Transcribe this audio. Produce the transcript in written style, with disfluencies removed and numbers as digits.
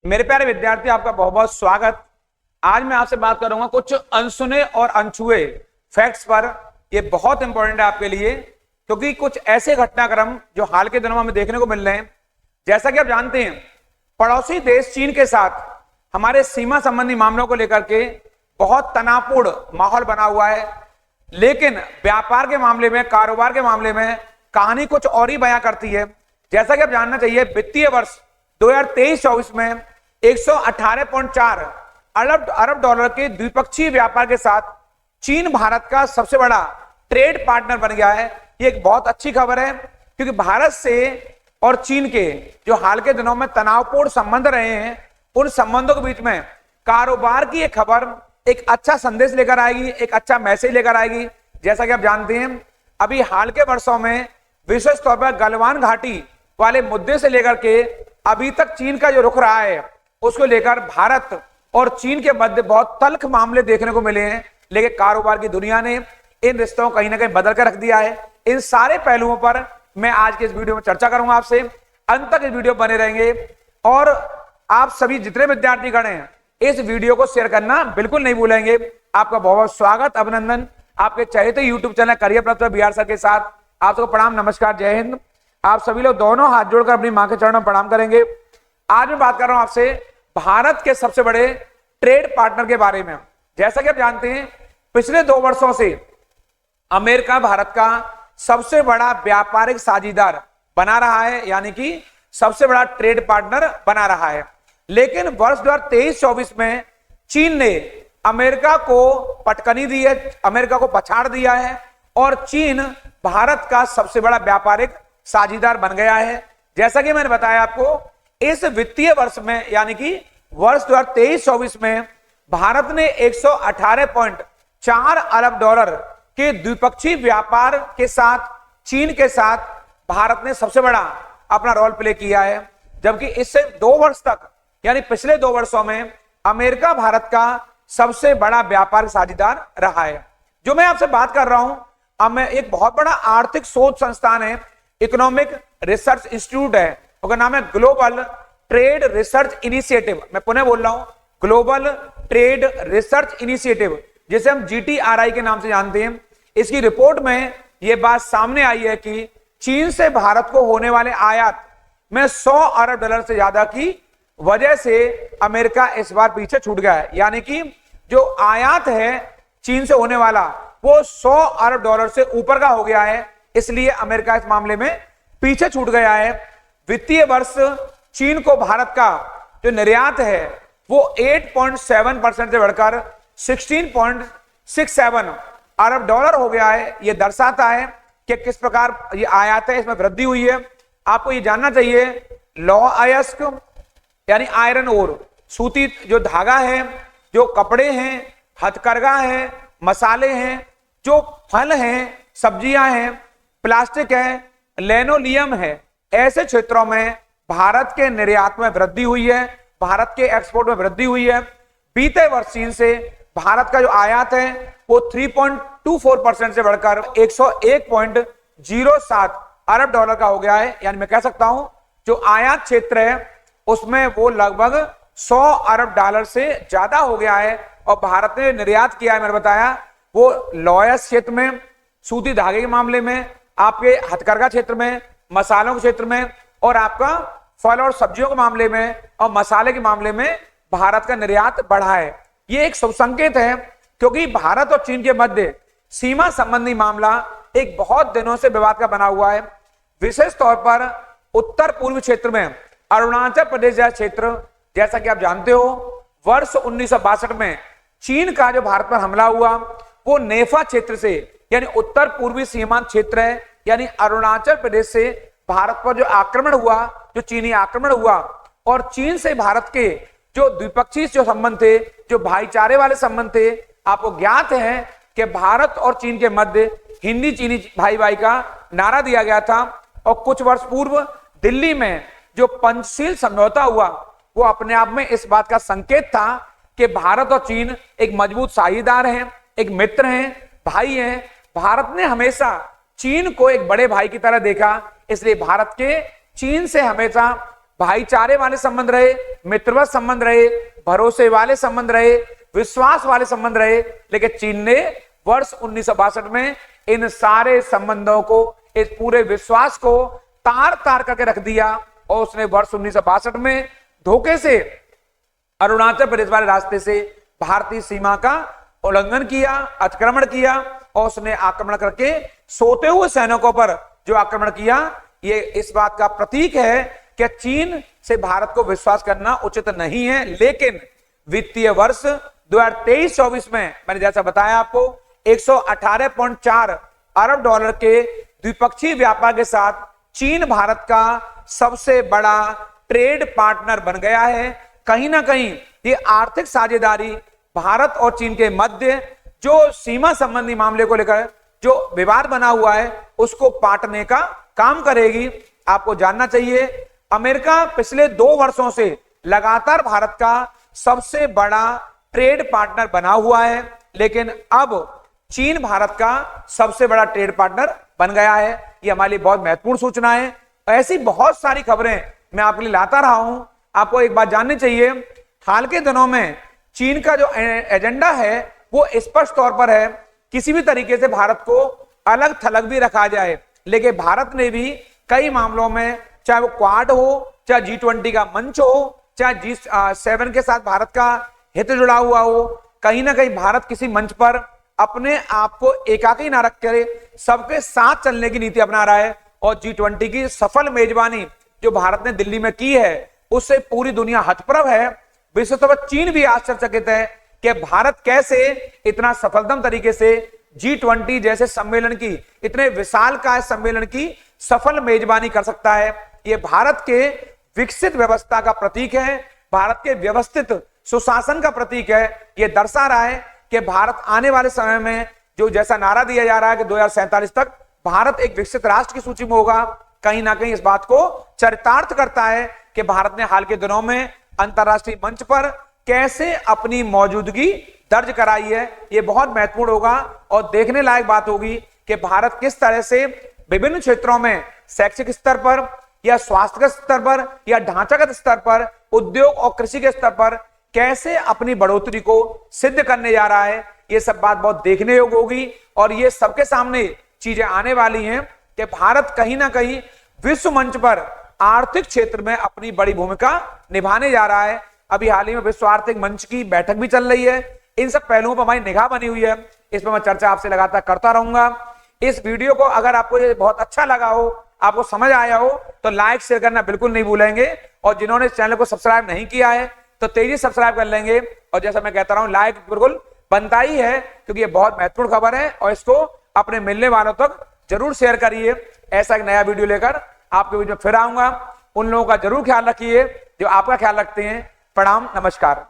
मेरे प्यारे विद्यार्थी, आपका बहुत बहुत स्वागत। आज मैं आपसे बात करूंगा कुछ अनसुने और अनछुए फैक्ट्स पर। ये बहुत इंपॉर्टेंट है आपके लिए, क्योंकि कुछ ऐसे घटनाक्रम जो हाल के दिनों में हमें देखने को मिल रहे हैं। जैसा कि आप जानते हैं, पड़ोसी देश चीन के साथ हमारे सीमा संबंधी मामलों को लेकर के बहुत तनावपूर्ण माहौल बना हुआ है। लेकिन व्यापार के मामले में, कारोबार के मामले में कहानी कुछ और ही बयां करती है। जैसा कि आप जानना चाहिए, वित्तीय वर्ष 2023-24 में 118.4 अरब डॉलर के द्विपक्षीय व्यापार के साथ चीन भारत का सबसे बड़ा ट्रेड पार्टनर बन गया है। ये एक बहुत अच्छी खबर है, क्योंकि भारत से और चीन के जो हाल के दिनों में तनावपूर्ण संबंध रहे हैं, उन संबंधों के बीच में कारोबार की एक खबर एक अच्छा संदेश लेकर आएगी, एक अच्छा मैसेज लेकर आएगी। जैसा कि आप जानते हैं, अभी हाल के वर्षों में विशेष तौर पर गलवान घाटी वाले मुद्दे से लेकर के अभी तक चीन का जो रुख रहा है, उसको लेकर भारत और चीन के मध्य बहुत तल्ख मामले देखने को मिले हैं। लेकिन कारोबार की दुनिया ने इन रिश्तों को कहीं ना कहीं बदल कर रख दिया है। इन सारे पहलुओं पर मैं आज के इस वीडियो में चर्चा करूंगा आपसे। अंत तक इस वीडियो बने रहेंगे और आप सभी जितने विद्यार्थी गण हैं, इस वीडियो को शेयर करना बिल्कुल नहीं भूलेंगे। आपका बहुत बहुत स्वागत, अभिनंदन आपके चहेते YouTube channel career plus Bihar sir के साथ। आप सबको प्रणाम, नमस्कार, जय हिंद। आप सभी लोग दोनों हाथ जोड़कर अपनी मां के चरणों में प्रणाम करेंगे। आज मैं बात कर रहा हूं आपसे भारत के सबसे बड़े ट्रेड पार्टनर के बारे में। जैसा कि आप जानते हैं, पिछले 2 वर्षों से अमेरिका भारत का सबसे बड़ा व्यापारिक साझीदार बना रहा है, यानी कि सबसे बड़ा ट्रेड पार्टनर बना रहा है। लेकिन वर्ष 2023-24 में चीन ने अमेरिका को पटकनी दी है, अमेरिका को पछाड़ दिया है और चीन भारत का सबसे बड़ा व्यापारिक साझीदार बन गया है। जैसा कि मैंने बताया आपको, इस वित्तीय वर्ष में यानी कि वर्ष 2023-24 में भारत ने 118.4 अरब डॉलर के द्विपक्षीय व्यापार के साथ चीन के साथ भारत ने सबसे बड़ा अपना रोल प्ले किया है। जबकि इससे 2 वर्ष तक यानी पिछले 2 वर्षों में अमेरिका भारत का सबसे बड़ा व्यापार साझीदार रहा है। जो मैं आपसे बात कर रहा हूं, एक बहुत बड़ा आर्थिक शोध संस्थान है, इकोनॉमिक रिसर्च इंस्टीट्यूट है, उसका नाम है ग्लोबल ट्रेड रिसर्च इनिशिएटिव। मैं पुनः बोल रहा हूं, ग्लोबल ट्रेड रिसर्च इनिशिएटिव, जिसे हम GTRI के नाम से जानते हैं। इसकी रिपोर्ट में यह बात सामने आई है कि चीन से भारत को होने वाले आयात में 100 अरब डॉलर से ज्यादा की वजह से अमेरिका इस बार पीछे छूट गया है। यानी कि जो आयात है चीन से होने वाला, वो 100 अरब डॉलर से ऊपर का हो गया है। इसलिए अमेरिका इस मामले में पीछे छूट गया है। वित्तीय वर्ष चीन को भारत का जो निर्यात है वो 8.7% से बढ़कर 16.67 अरब डॉलर हो गया है। यह दर्शाता है कि किस प्रकार ये आयात है, इसमें वृद्धि हुई है। आपको ये जानना चाहिए, लौह अयस्क यानी आयरन ओर, सूती जो धागा है, जो कपड़े हैं, हथकरघा है, मसाले हैं, जो फल हैं, सब्जियां हैं, प्लास्टिक है, लेनोलियम है, ऐसे क्षेत्रों में भारत के निर्यात में वृद्धि हुई है, भारत के एक्सपोर्ट में वृद्धि हुई है। बीते वर्ष चीन से भारत का जो आयात है वो 3.24% से बढ़कर 101.07 अरब डॉलर का हो गया है। यानी मैं कह सकता हूं, जो आयात क्षेत्र है उसमें वो लगभग 100 अरब डॉलर से ज्यादा हो गया है। और भारत ने निर्यात किया है, मैंने बताया, वो लौह क्षेत्र में, सूती धागे के मामले में, आपके हथकरघा क्षेत्र में, मसालों के क्षेत्र में, और आपका फल और सब्जियों के मामले में और मसाले के मामले में भारत का निर्यात बढ़ा है। ये एक शुभ संकेत है, क्योंकि भारत और चीन के मध्य सीमा संबंधी मामला एक बहुत दिनों से विवाद का बना हुआ है। विशेष तौर पर उत्तर पूर्वी क्षेत्र में अरुणाचल प्रदेश जैसा क्षेत्र, जैसा कि आप जानते हो, वर्ष 1962 में चीन का जो भारत पर हमला हुआ वो नेफा क्षेत्र से, यानी उत्तर पूर्वी सीमांत क्षेत्र है, यानी अरुणाचल प्रदेश से भारत पर जो आक्रमण हुआ, जो चीनी आक्रमण हुआ, और चीन से भारत के जो द्विपक्षीय जो संबंध थे, जो भाईचारे वाले संबंध थे, आपको ज्ञात है कि भारत और चीन के मध्य हिंदी चीनी भाई भाई का नारा दिया गया था। और कुछ वर्ष पूर्व दिल्ली में जो पंचशील समझौता हुआ, वो अपने आप में इस बात का संकेत था कि भारत और चीन एक मजबूत साझीदार हैं, एक मित्र हैं, भाई हैं। भारत ने हमेशा चीन को एक बड़े भाई की तरह देखा, इसलिए भारत के चीन से हमेशा भाईचारे वाले संबंध रहे, मित्रवत संबंध रहे, भरोसे वाले संबंध रहे, विश्वास वाले संबंध रहे। लेकिन चीन ने वर्ष 1962 में इन सारे संबंधों को, इस पूरे विश्वास को तार तार करके रख दिया और उसने वर्ष 1962 में धोखे से अरुणाचल प्रदेश वाले रास्ते से भारतीय सीमा का उल्लंघन किया, अतिक्रमण किया और उसने आक्रमण करके सोते हुए सैनिकों पर जो आक्रमण किया, ये इस बात का प्रतीक है कि चीन से भारत को विश्वास करना उचित नहीं है। लेकिन वित्तीय वर्ष 2023-24 में मैंने जैसा बताया आपको 118.4 अरब डॉलर के द्विपक्षीय व्यापार के साथ चीन भारत का सबसे बड़ा ट्रेड पार्टनर बन गया है। कहीं ना कहीं ये आर्थिक साझेदारी भारत और चीन के मध्य जो सीमा संबंधी मामले को लेकर जो विवाद बना हुआ है उसको पाटने का काम करेगी। आपको जानना चाहिए अमेरिका पिछले 2 वर्षों से लगातार भारत का सबसे बड़ा ट्रेड पार्टनर बना हुआ है, लेकिन अब चीन भारत का सबसे बड़ा ट्रेड पार्टनर बन गया है। ये हमारे लिए बहुत महत्वपूर्ण सूचना है। ऐसी बहुत सारी खबरें मैं आपके लिए लाता रहा हूं। आपको एक बात जाननी चाहिए, हाल के दिनों में चीन का जो एजेंडा है वो स्पष्ट तौर पर है किसी भी तरीके से भारत को अलग थलग भी रखा जाए। लेकिन भारत ने भी कई मामलों में, चाहे वो क्वाड हो, चाहे G20 का मंच हो, चाहे G7 के साथ भारत का हित जुड़ा हुआ हो, कहीं ना कहीं भारत किसी मंच पर अपने आप को एकाकी ना रख कर सबके साथ चलने की नीति अपना रहा है। और G20 की सफल मेजबानी जो भारत ने दिल्ली में की है उससे पूरी दुनिया हतप्रभ है। विशेषतः चीन भी आश्चर्यचकित है कि भारत कैसे इतना सफलतम तरीके से G20 जैसे सम्मेलन की, इतने विशालकाय सम्मेलन की सफल मेजबानी कर सकता है। ये भारत के विकसित व्यवस्था का प्रतीक है, भारत के व्यवस्थित सुशासन का प्रतीक है। ये दर्शा रहा है कि भारत आने वाले समय में जो जैसा नारा दिया जा रहा है कि 2047 तक भारत एक विकसित राष्ट्र की सूची में होगा, कहीं ना कहीं इस बात को चरितार्थ करता है कि भारत ने हाल के दिनों में अंतरराष्ट्रीय मंच पर कैसे अपनी मौजूदगी दर्ज कराई है। यह बहुत महत्वपूर्ण होगा और देखने लायक बात होगी कि भारत किस तरह से विभिन्न क्षेत्रों में शैक्षिक स्तर पर या स्वास्थ्य के स्तर पर या ढांचागत स्तर पर, उद्योग और कृषि के स्तर पर कैसे अपनी बढ़ोतरी को सिद्ध करने जा रहा है। ये सब बात बहुत देखने योग्य होगी और ये सबके सामने चीजें आने वाली हैं कि भारत कहीं ना कहीं विश्व मंच पर आर्थिक क्षेत्र में अपनी बड़ी भूमिका निभाने जा रहा है। अभी हाल ही में विश्व आर्थिक मंच की बैठक भी चल रही है। इन सब पहलुओं पर हमारी निगाह बनी हुई है, इस पर मैं चर्चा आपसे लगातार करता रहूंगा। इस वीडियो को अगर आपको ये बहुत अच्छा लगा हो, आपको समझ आया हो, तो लाइक शेयर करना बिल्कुल नहीं भूलेंगे। और जिन्होंने इस चैनल को सब्सक्राइब नहीं किया है तो तेजी सब्सक्राइब कर लेंगे। और जैसा मैं कहता रहा हूं, लाइक बिल्कुल बनता ही है क्योंकि ये बहुत महत्वपूर्ण खबर है और इसको अपने मिलने वालों तक जरूर शेयर करिए। ऐसा एक नया वीडियो लेकर आपके बीच में फिर आऊंगा। उन लोगों का जरूर ख्याल रखिए जो आपका ख्याल रखते हैं। प्रणाम, नमस्कार।